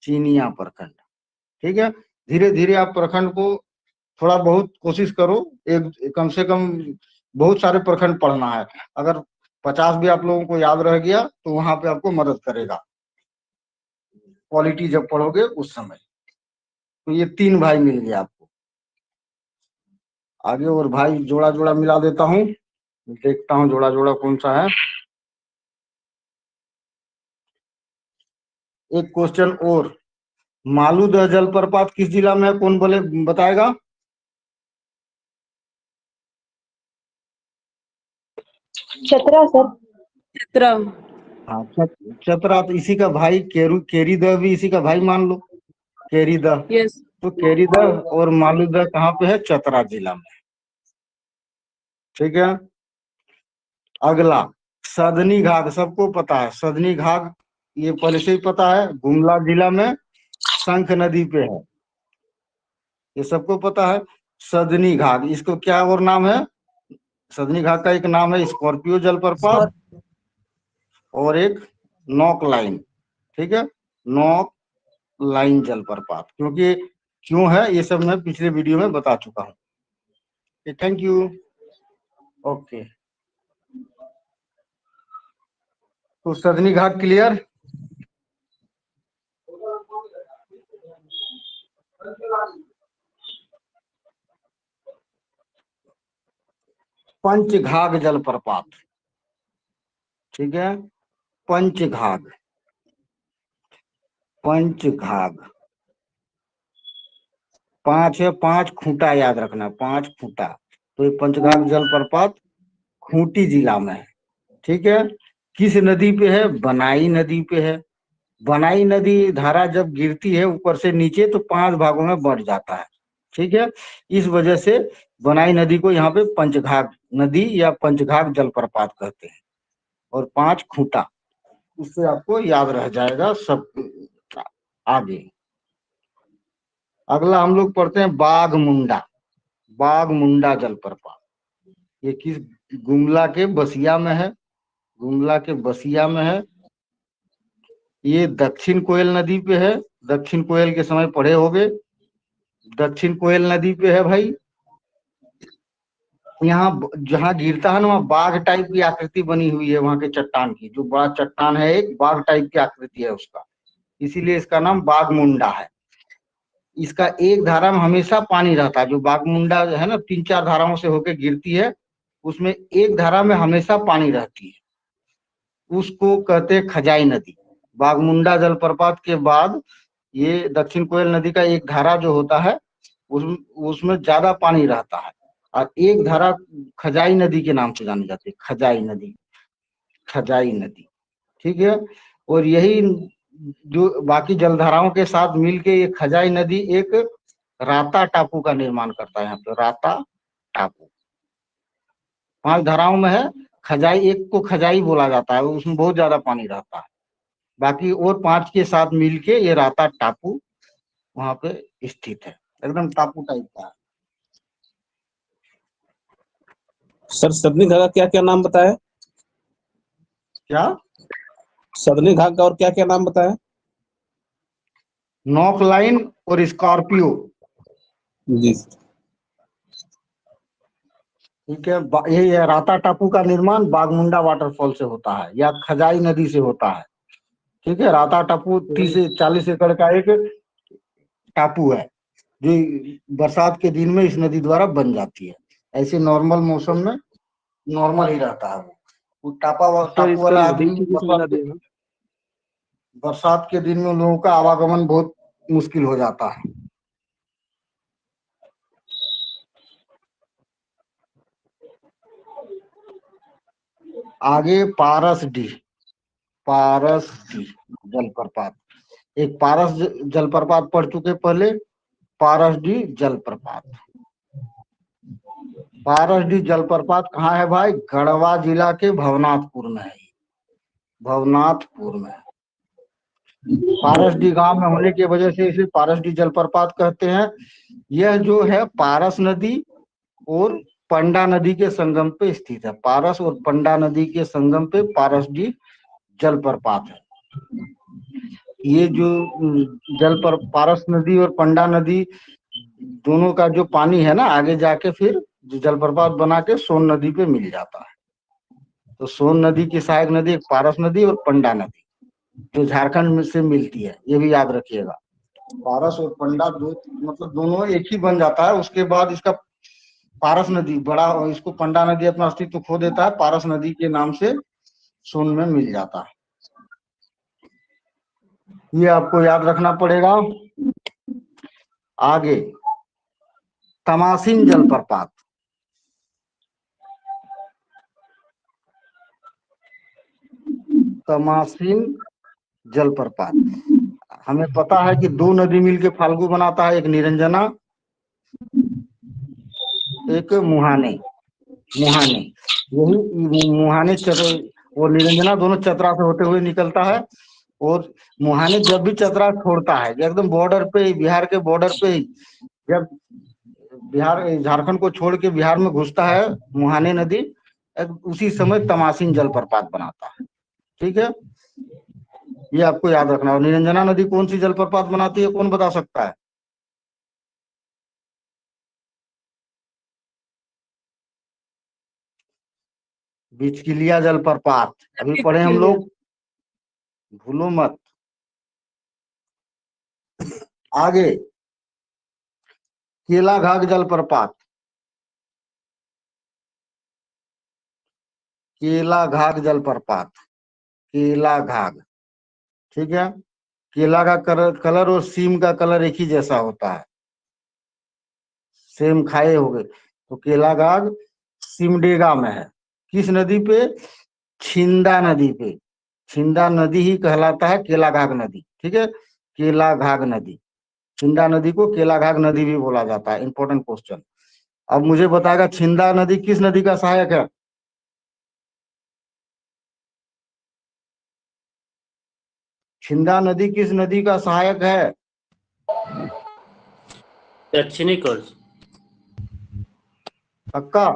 चीनिया प्रखंड। ठीक है, धीरे धीरे आप प्रखंड को थोड़ा बहुत कोशिश करो, एक कम से कम बहुत सारे प्रखंड पढ़ना है। अगर 50 भी आप लोगों को याद रह गया तो वहां पे आपको मदद करेगा क्वालिटी जब पढ़ोगे उस समय। तो ये 3 भाई मिल गए आपको। आगे और भाई जोड़ा जोड़ा मिला देता हूँ, देखता हूँ जोड़ा जोड़ा कौन सा है। एक क्वेश्चन और, मालूदह जलप्रपात किस जिला में है? कौन बोले बताएगा? चतरा सर। चित्रा। हाँ, चतरा। तो इसी का भाई केरीदह भी इसी का भाई मान लो, केरीदह। यस। तो केरीदह और मालूदह कहाँ पे है? चतरा जिला में। ठीक है, अगला सदनी घाट। सबको पता है सदनी घाट, ये पहले से ही पता है, गुमला जिला में शंख नदी पे है, ये सबको पता है। सदनी घाट, इसको क्या और नाम है? सदनी घाट का एक नाम है स्कॉर्पियो जलप्रपात और एक नॉक लाइन। ठीक है, नॉक लाइन जलप्रपात। क्योंकि क्यों है ये सब मैं पिछले वीडियो में बता चुका हूँ। Thank you. ओके, तो सदनी घाट क्लियर। पंचघाघ जलप्रपात। ठीक है, पंचघाघ, पंचघाघ 5 है, 5 खूंटा याद रखना, 5 खूंटा। तो ये पंचघाघ जलप्रपात खूंटी जिला में है। ठीक है, किस नदी पे है? बनाई नदी पे है। बनाई नदी धारा जब गिरती है ऊपर से नीचे तो 5 भागों में बढ़ जाता है। ठीक है, इस वजह से बनाई नदी को यहाँ पे पंचघाघ नदी या पंचघाघ जलप्रपात कहते हैं। और 5 खूंटा, उससे आपको याद रह जाएगा सब। आगे अगला हम लोग पढ़ते हैं बाघमुंडा। बाघमुंडा जलप्रपात, ये किस? गुमला के बसिया में है। गुमला के बसिया में है। ये दक्षिण कोयल नदी पे है। दक्षिण कोयल के समय पढ़े होगे। दक्षिण कोयल नदी पे है भाई। यहाँ जहाँ गिरता है ना वहाँ बाघ टाइप की आकृति बनी हुई है, वहाँ के चट्टान की। जो बड़ा चट्टान है एक बाघ टाइप की आकृति है उसका, इसीलिए इसका नाम बाघमुंडा है। इसका एक धारा में हमेशा पानी रहता है। जो बाघमुंडा है ना 3-4 धाराओं से होकर गिरती है, उसमें एक धारा में हमेशा पानी रहती है, उसको कहते हैं खजाई नदी। बाघमुंडा जलप्रपात के बाद ये दक्षिण कोयल नदी का एक धारा जो होता है उसमें ज्यादा पानी रहता है, और एक धारा खजाई नदी के नाम से जानी जाती है। खजाई नदी, खजाई नदी। ठीक है, और यही जो बाकी जलधाराओं के साथ मिलके ये खजाई नदी एक राता टापू का निर्माण करता है। यहाँ पे राता टापू 5 धाराओं में है। खजाई एक को खजाई बोला जाता है, उसमें बहुत ज्यादा पानी रहता है। बाकी और 5 के साथ मिलके ये राता टापू वहां पे स्थित है, एकदम टापू टाइप का है। सर सदनी घाट का क्या क्या नाम बताया? क्या? सदनी घाट का और क्या क्या नाम बताया? नॉर्थ लाइन और स्कॉर्पियो। जी ठीक है, ये राता टापू का निर्माण बाघमुंडा वाटरफॉल से होता है या खजाई नदी से होता है। ठीक है, राता टापू 30 से 40 एकड़ का एक टापू है, जो बरसात के दिन में इस नदी द्वारा बन जाती है। ऐसे नॉर्मल मौसम में नॉर्मल ही रहता है वो टापू वाला आदमी बरसात के दिन में उन लोगों का आवागमन बहुत मुश्किल हो जाता है। आगे पारसडीह। पारसडीह जलप्रपात, एक पारस जलप्रपात पढ़ चुके पहले। पारसडीह जलप्रपात। पारसडीह जलप्रपात कहाँ है भाई? गढ़वा जिला के भवनाथपुर में है। भवनाथपुर में पारसडीह गांव में होने की वजह से इसे पारसडीह जलप्रपात कहते हैं। यह जो है पारस नदी और पंडा नदी के संगम पे स्थित है। पारस और पंडा नदी के संगम पे पारसडीह जलप्रपात है। ये जो पारस नदी और पंडा नदी दोनों का जो पानी है ना, आगे जाके फिर जलप्रपात बना के सोन नदी पे मिल जाता है। तो सोन नदी की सहायक नदी एक पारस नदी और पंडा नदी, जो झारखंड में से मिलती है, ये भी याद रखिएगा। पारस और पंडा दो मतलब दोनों एक ही बन जाता है। उसके बाद इसका पारस नदी बड़ा, इसको पंडा नदी अपना अस्तित्व खो देता है, पारस नदी के नाम से सोन में मिल जाता है। ये आपको याद रखना पड़ेगा। आगे तमासिन जलप्रपात। तमासिन जलप्रपात, हमें पता है कि 2 नदी मिलके फाल्गु बनाता है, एक निरंजना, एक मुहाने। मुहाने, यही मुहाने और निरंजना दोनों चतरा से होते हुए निकलता है। और मुहाने जब भी चतरा छोड़ता है, एकदम बॉर्डर पे, बिहार के बॉर्डर पे, जब बिहार झारखंड को छोड़ के बिहार में घुसता है मुहाने नदी, उसी समय तमासिन जलप्रपात बनाता है। ठीक है, ये आपको याद रखना। और निरंजना नदी कौन सी जलप्रपात बनाती है, कौन बता सकता है? बिचकिलिया जलप्रपात, अभी पढ़े हम लोग, भूलो मत। आगे केलाघाघ जलप्रपात। केलाघाघ जलप्रपात, केलाघाघ। ठीक है, केला का कलर और सीम का कलर एक ही जैसा होता है, सेम खाए हो गए। तो केलाघाघ सिमडेगा में है। किस नदी पे? छिंदा नदी पे। छिंदा नदी ही कहलाता है केलाघाग नदी। ठीक है, केलाघाग नदी। छिंदा नदी को केलाघाग नदी भी बोला जाता है। Important question. अब मुझे बताएगा छिंदा नदी किस नदी का सहायक है? छिंदा नदी किस नदी का सहायक है? दक्षिणी कोर्स। पक्का?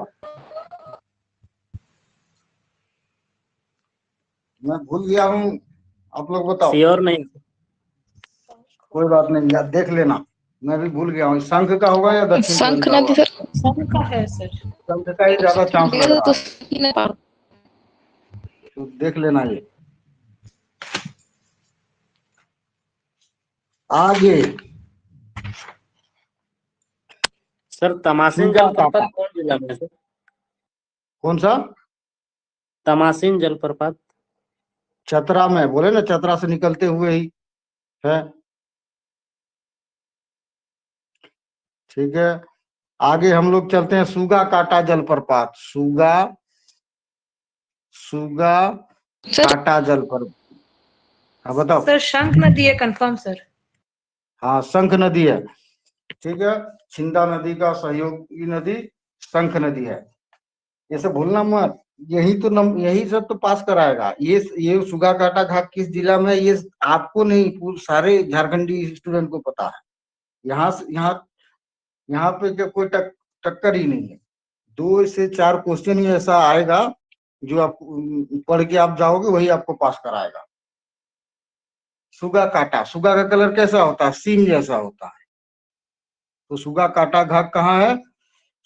मैं भूल गया हूँ, आप लोग बताओ। श्योर नहीं। कोई बात नहीं, याद देख लेना, मैं भी भूल गया हूँ। शंख का होगा या दक्षिण कोयल शंख का नदी होगा? सर। शंख का है सर। शंख का ही ज्यादा चांस लग रहा तो है, तो देख लेना ये। आगे सर तमासिन सूगा जलप्रपात काटा। कौन जिला में है सर? कौन सा? तमासिन जलप्रपात। चतरा में, बोले ना, चतरा से निकलते हुए ही है। ठीक है, आगे हम लोग चलते हैं सूगा काटा जलप्रपात। सूगा सूगा सर काटा जलप्रपात। हाँ बताओ। सर शंख नदी है कंफर्म सर। हाँ, शंख नदी है। ठीक है, छिंदा नदी का सहयोगी नदी शंख नदी है। ये सब भूलना मत। यही तो यही सब तो पास कराएगा। ये सुगा काटा घाट किस जिला में है, ये आपको नहीं, पूरे सारे झारखंडी स्टूडेंट को पता है। यहाँ पे क्या कोई टक्कर ही नहीं है। 2 से 4 क्वेश्चन ही ऐसा आएगा जो आप पढ़ के आप जाओगे, वही आपको पास कराएगा। सुगा काटा, सुगा का कलर कैसा होता है? सीम जैसा होता है। तो सुगा काटा घाट कहाँ है?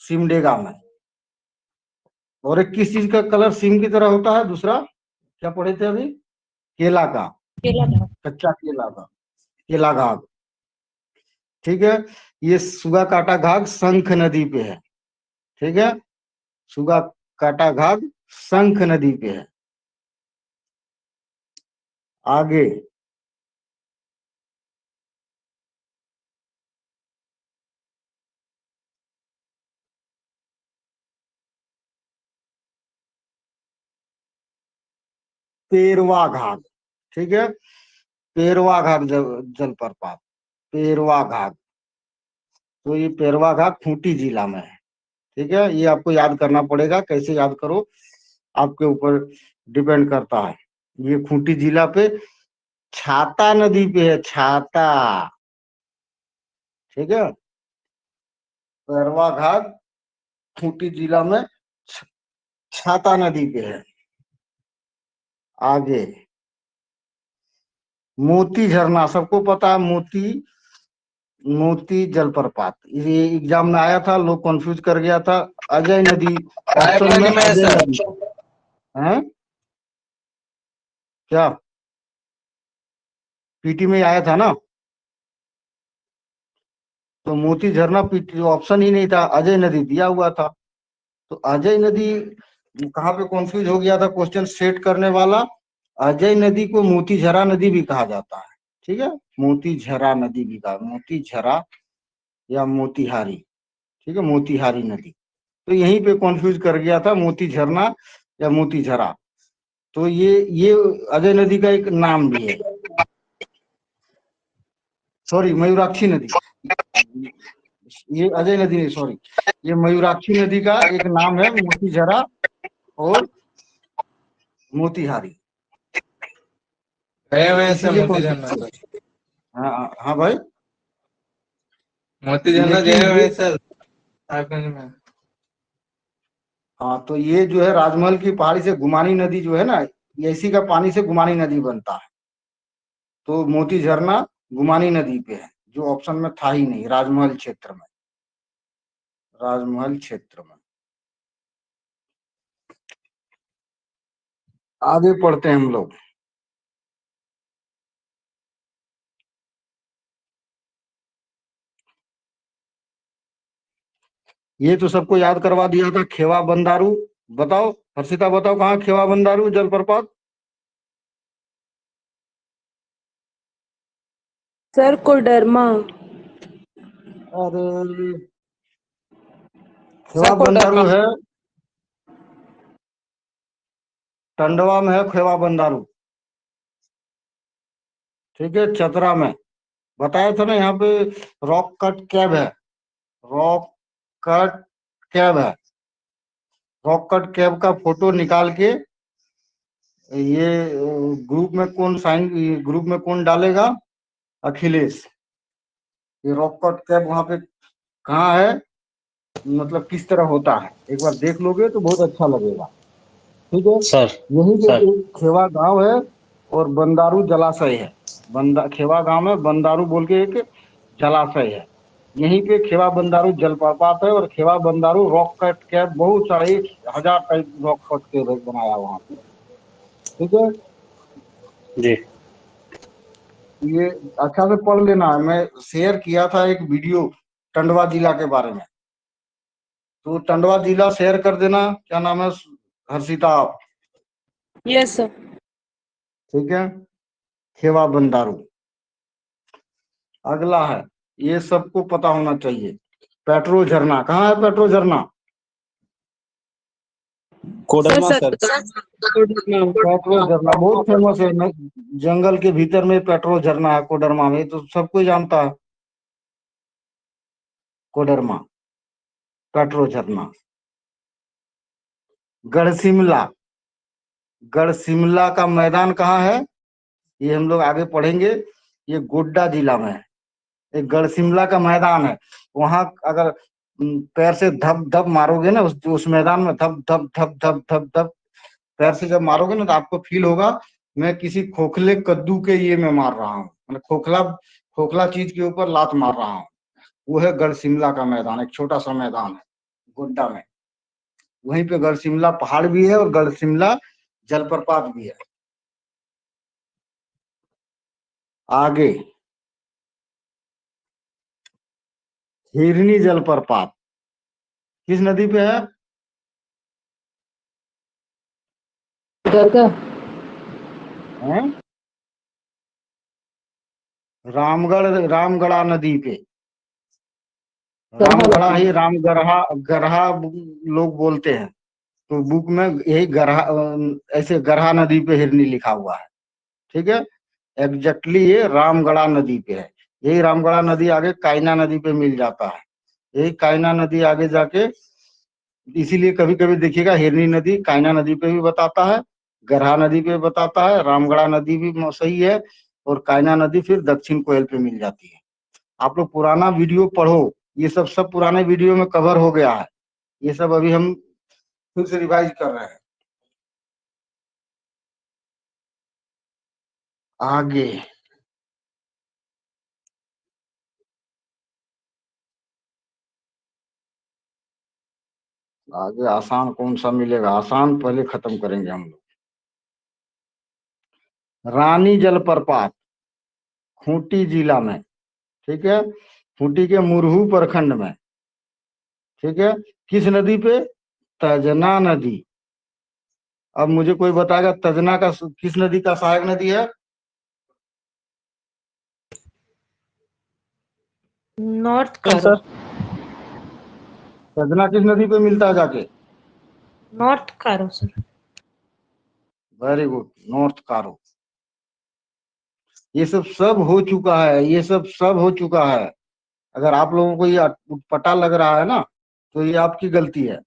सिमडेगा में। और एक किस चीज का कलर सीम की तरह होता है? दूसरा क्या पढ़े थे अभी? केला का, केला घाट। कच्चा केला का, केला घाग। ठीक है, ये सुगा काटा घाग शंख नदी पे है। ठीक है, सुगा काटा घाग शंख नदी पे है। आगे पेरवा घाग। ठीक है, पेरवा घाग जलप्रपात, पेरवा घाग। तो ये पेरवा घाग खूंटी जिला में है। ठीक है, ये आपको याद करना पड़ेगा। कैसे याद करो, आपके ऊपर डिपेंड करता है। ये खूंटी जिला पे छाता नदी पे है, छाता। ठीक है, पेरवा घाट खूंटी जिला में छाता नदी पे है। आगे मोती झरना, सबको पता है। मोती जलप्रपात, ये एग्जाम में आया था, लोग कंफ्यूज कर गया था। अजय नदी ऑप्शन में, है अजय सर। नदी है क्या? पीटी में आया था ना? तो मोती झरना पीटी ऑप्शन ही नहीं था, अजय नदी दिया हुआ था। तो अजय नदी कहाँ पे कंफ्यूज हो गया था क्वेश्चन सेट करने वाला? अजय नदी को मोतीझरा नदी भी कहा जाता है। ठीक है, मोतीझरा नदी भी कहा, मोतीझरा या मोतिहारी। ठीक है, मोतिहारी नदी। तो यहीं पे कंफ्यूज कर गया था, मोती झरना या मोतीझरा। तो ये अजय नदी का एक नाम भी है। सॉरी, मयूराक्षी नदी। ये अजय नदी नहीं, सॉरी, ये मयूराक्षी नदी का एक नाम है, मोतीझरा और मोतिहारी। गए हुए हैं सर इसीलिए मोती झरना सर। हाँ हाँ भाई। मोती झरना लेकिन गए हुए ये, हैं सर साहिबगंज में। हाँ, तो ये जो है राजमहल की पहाड़ी से गुमानी नदी जो है ना, ये इसी का पानी से गुमानी नदी बनता है। तो मोती झरना गुमानी नदी पे है, जो ऑप्शन में था ही नहीं, राजमहल क्षेत्र में, राजमहल क्षेत्र में। आगे पढ़ते हैं हम लोग। ये तो सबको याद करवा दिया था, खेवा बंदारू। बताओ हर्षिता, बताओ कहाँ खेवा बंदारू जलप्रपात? सर कोडरमा। अरे, खेवा सर बंदारू कोडरमा। है टंडवा में है खेवा बंदारू, ठीक है। चतरा में बताया था ना, यहाँ पे रॉक कट कैब है, रॉक कट कैब है। रॉक कट कैब का फोटो निकाल के ये ग्रुप में कौन साइन, ग्रुप में कौन डालेगा? अखिलेश। ये रॉक कट कैब वहां पे कहाँ है, मतलब किस तरह होता है, एक बार देख लोगे तो बहुत अच्छा लगेगा, ठीक है। सर यहीं पे सर एक खेवा गांव है और बंदारू जलाशय है। खेवा गांव में बंदारू बोल के एक जलाशय है। यहीं पे खेवा बंदारू जलप्रपात है और खेवा बंदारू रॉक कट कैब, बहुत सारे 1000 टाइप रॉक कट कैब बनाया वहां पे, ठीक है। जी। ये अच्छा से पढ़ लेना, मैं शेयर किया था एक वीडियो टंडवा जिला के बारे में, तो टंडवा जिला शेयर कर देना। क्या नाम है? Harshita, Yes, sir. ठीक है। खेवा बंदारू अगला है, ये सबको पता होना चाहिए। पेट्रो झरना कहाँ है? पेट्रो झरना कोडरमा Sir, सर। पेट्रो झरना बहुत फेमस है जंगल के भीतर में पेट्रो झरना है कोडरमा में, तो सब कोई जानता है। कोडरमा पेट्रो झरना। गढ़सिमला, गढ़सिमला का मैदान कहाँ है? ये हम लोग आगे पढ़ेंगे। ये गोड्डा जिला में है। एक गढ़सिमला का मैदान है, वहां अगर पैर से धप धप मारोगे ना, उस मैदान में धप धप धप धप धप धप पैर से जब मारोगे ना, तो आपको फील होगा मैं किसी खोखले कद्दू के ये में मार रहा हूँ, मतलब खोखला खोखला चीज के ऊपर लात मार रहा हूँ। वो है गढ़सिमला का मैदान, एक छोटा सा मैदान है गोड्डा में। वहीं पे गढ़सिमला पहाड़ भी है और गढ़सिमला जलप्रपात भी है। आगे हिरनी जलप्रपात किस नदी पे है? हैं? रामगढ़ा नदी पे। रामगढ़ा ही रामगढ़ा, गढ़ा लोग बोलते हैं, तो बुक में यही गढ़ा, ऐसे गढ़ा नदी पे हिरनी लिखा हुआ है, ठीक है। एग्जैक्टली ये रामगढ़ा नदी पे है। यही रामगढ़ा नदी आगे कायना नदी पे मिल जाता है। यही कायना नदी आगे जाके, इसीलिए कभी कभी देखिएगा हिरनी नदी कायना नदी पे भी बताता है, गढ़ा नदी पे बताता है, रामगढ़ा नदी भी सही है, और कायना नदी फिर दक्षिण कोयल पे मिल जाती है। आप लोग पुराना वीडियो पढ़ो, ये सब पुराने वीडियो में कवर हो गया है। ये सब अभी हम फिर से रिवाइज कर रहे हैं। आगे आगे आसान कौन सा मिलेगा? आसान पहले खत्म करेंगे हम लोग। रानी जलप्रपात खूंटी जिला में, ठीक है। खूंटी के मुरहू प्रखंड में, ठीक है। किस नदी पे? तजना नदी। अब मुझे कोई बताएगा तजना का किस नदी का सहायक नदी है? North sir Karo. तजना किस नदी पे मिलता है जाके? North Karo, sir. Very good, north कारो। ये सब हो चुका है, ये सब हो चुका है। अगर आप लोगों को ये पता लग रहा है ना, तो ये आपकी गलती है।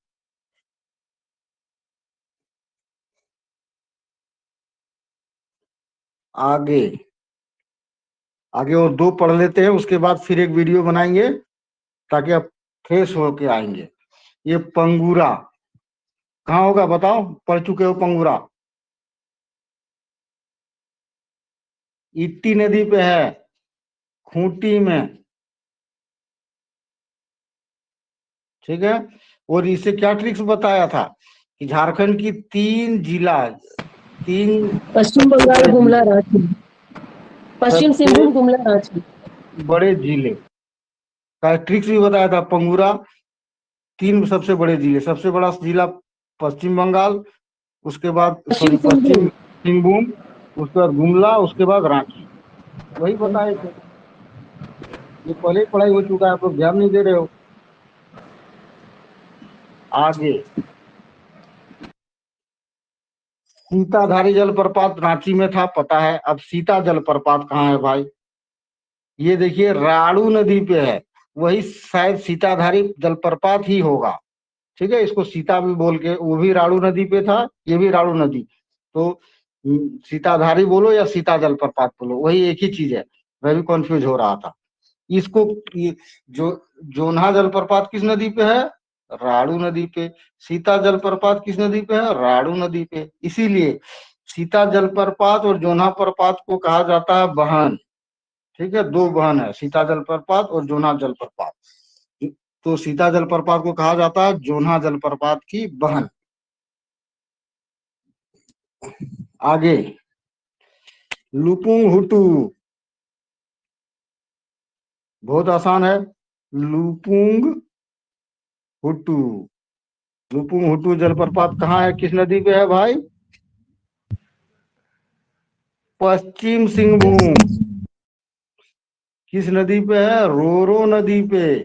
आगे आगे और दो पढ़ लेते हैं, उसके बाद फिर एक वीडियो बनाएंगे ताकि आप फ्रेश होके आएंगे। ये पंगूरा कहाँ होगा बताओ? पढ़ चुके हो पंगूरा? इट्टी नदी पे है, खूंटी में, ठीक है। और इसे क्या ट्रिक्स बताया था कि झारखंड की 3 पश्चिम सबसे बंगाल बड़े गुमला जिले, रांची, पश्चिम सबसे सिंहभूम गुमला रांची। बड़े जिले का ट्रिक्स भी बताया था। पंगूरा 3 सबसे बड़े जिले, सबसे बड़ा जिला पश्चिम बंगाल, उसके बाद पश्चिम सॉरी सिंहभूम। पश्चिम सिंहभूम, उसके बाद गुमला, उसके बाद रांची। वही बताए थे, ये पहले ही पढ़ाई हो चुका है, आप लोग ध्यान नहीं दे रहे हो। आगे सीताधारी जलप्रपात रांची में था, पता है। अब सीता जलप्रपात कहाँ है भाई? ये देखिए राड़ू नदी पे है, वही शायद सीताधारी जलप्रपात ही होगा। ठीक है, इसको सीता भी बोल के, वो भी राड़ू नदी पे था, ये भी राड़ू नदी। तो सीताधारी बोलो या सीता जलप्रपात बोलो, वही एक ही चीज है। मैं भी कंफ्यूज हो रहा था इसको। ये जो जोन्हा जलप्रपात किस नदी पे है? राड़ू नदी पे। सीता जलप्रपात किस नदी पे है? राड़ू नदी पे। इसीलिए सीता जलप्रपात और जोन्हा प्रपात को कहा जाता है बहन। ठीक है, दो बहन है, सीता जलप्रपात और जोन्हा जलप्रपात। तो सीता जलप्रपात को कहा जाता है जोन्हा जलप्रपात की बहन। आगे लुपुंग हुटू, बहुत आसान है। लुपुंग हुटू, लुपुंग हुटू जलप्रपात कहाँ है, किस नदी पे है भाई? पश्चिम सिंहभूम। किस नदी पे है? रोरो नदी पे।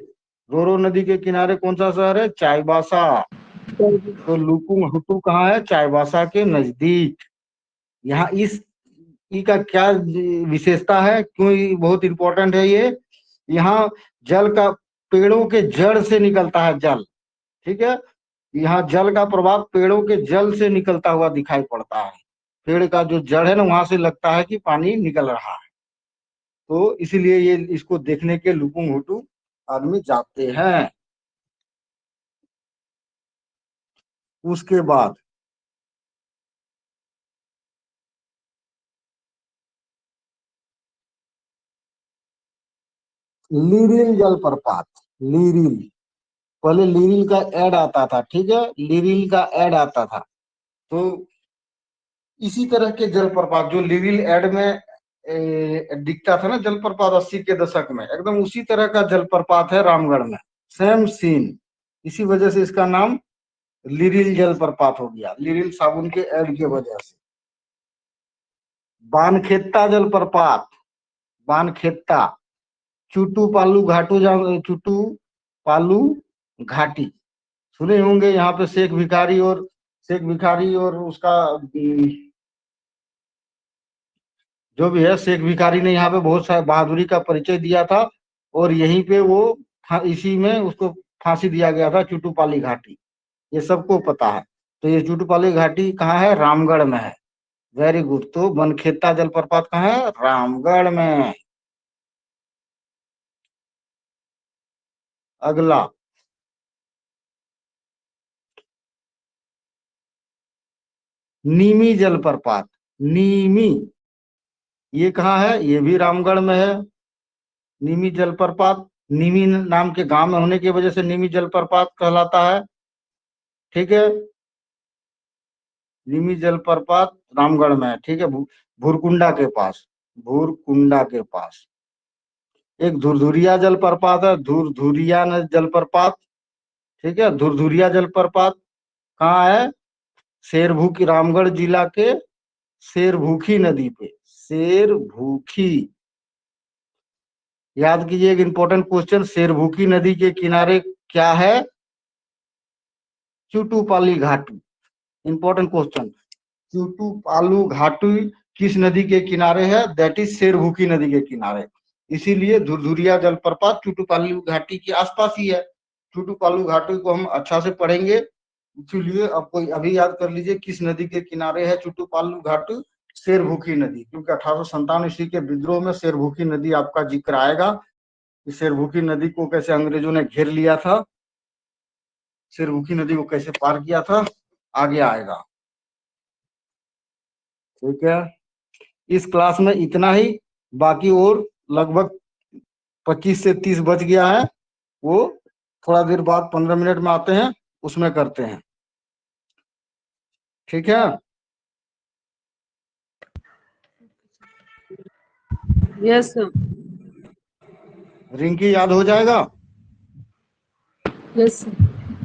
रोरो नदी के किनारे कौन सा शहर है? चाईबासा। तो लुपुंग हुटू कहाँ है? चाईबासा के नजदीक। यहाँ इस ई का क्या विशेषता है, क्यों ये बहुत इंपॉर्टेंट है? ये यहाँ जल का पेड़ों के जड़ से निकलता है जल। ठीक है, यहाँ जल का प्रभाव पेड़ों के जल से निकलता हुआ दिखाई पड़ता है। पेड़ का जो जड़ है ना, वहां से लगता है कि पानी निकल रहा है। तो इसीलिए ये इसको देखने के लुपुंग हुटू आदमी जाते हैं। उसके बाद लीरिल जलप्रपात। लीरिल, पहले लीरिल का ऐड आता था। ठीक है, लीरिल का ऐड आता था। तो इसी तरह के जलप्रपात जो लीरिल ऐड में दिखता था ना जलप्रपात 80 के दशक में, एकदम उसी तरह का जलप्रपात है रामगढ़ में, सेम सीन। इसी वजह से इसका नाम लीरिल जलप्रपात हो गया, लीरिल साबुन के ऐड की वजह से। बानखेत्ता जलप्रपात, बानखेत्ता, चुटू पालू घाटू, चुटू पालू घाटी सुने होंगे। यहाँ पे शेख भिखारी और उसका जो भी है, शेख भिखारी ने यहाँ पे बहुत सारी बहादुरी का परिचय दिया था, और यहीं पे वो इसी में उसको फांसी दिया गया था, चुटूपाली घाटी। ये सबको पता है। तो ये चुटूपाली घाटी कहाँ है? रामगढ़ में है। Very good. तो बनखेता जलप्रपात कहाँ है? रामगढ़ में। अगला नीमी जलप्रपात। नीमी, ये कहाँ है? ये भी रामगढ़ में है। नीमी जलप्रपात नीमी नाम के गांव में होने की वजह से नीमी जलप्रपात कहलाता है। ठीक है, नीमी जलप्रपात रामगढ़ में है। ठीक है, भूरकुंडा के पास, भूरकुंडा के पास। एक धुरधुरिया जलप्रपात है, धुरधुरिया जलप्रपात। ठीक है, धुरधुरिया जलप्रपात कहाँ है? शेरभूखी, रामगढ़ जिला के शेरभूखी नदी पे। शेरभूखी, याद कीजिए एक इंपॉर्टेंट क्वेश्चन, शेरभूखी नदी के किनारे क्या है? चुटूपाली घाटी। इंपॉर्टेंट क्वेश्चन, चुटूपालू घाटी किस नदी के किनारे है? दैट इज शेरभूखी नदी के किनारे। इसीलिए धुरधुरिया जलप्रपात चुटूपालू घाटी के आसपास ही है। चुटूपालू घाटी को हम अच्छा से पढ़ेंगे, इसीलिए आपको अभी याद कर लीजिए किस नदी के किनारे है चुटूपालू घाटी? शेरभूखी नदी, क्योंकि 1857 ईस्वी के विद्रोह में शेरभूखी नदी आपका जिक्र आएगा। इस शेरभूखी नदी को कैसे अंग्रेजों ने घेर लिया था, शेरभूखी नदी को कैसे पार किया था, आगे आएगा। ठीक है, इस क्लास में इतना ही। बाकी और लगभग 25 से 30 बच गया है, वो थोड़ा देर बाद 15 मिनट में आते हैं, उसमें करते हैं। ठीक है, Yes, sir. रिंकी याद हो जाएगा? Yes sir.